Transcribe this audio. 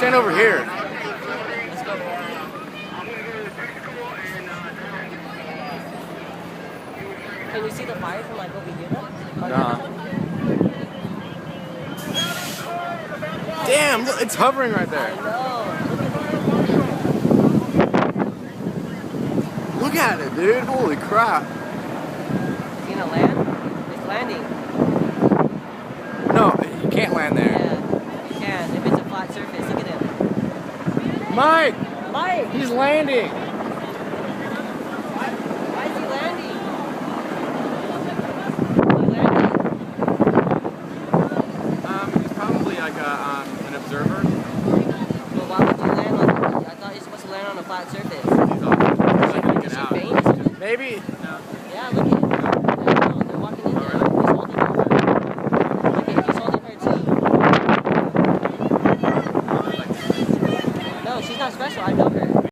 stand over here. Let's go. Can you see the fire from like over here though? Nah. Damn, look, it's hovering right I there. know. Look at it, dude. Holy crap. Is he gonna land? It's landing. No, you can't land there. Yeah, you can. If it's a flat surface, look at him. Mike! Mike! He's landing! Why is he landing? Is he landing? He's probably like an observer. Well, why would you land on? I thought you're supposed to land on a flat surface. He's off. Is she faint or something? Maybe. Yeah, look at him. No, they're walking in there. He's holding her. Look at him. He's holding her too. No, she's not special. I know.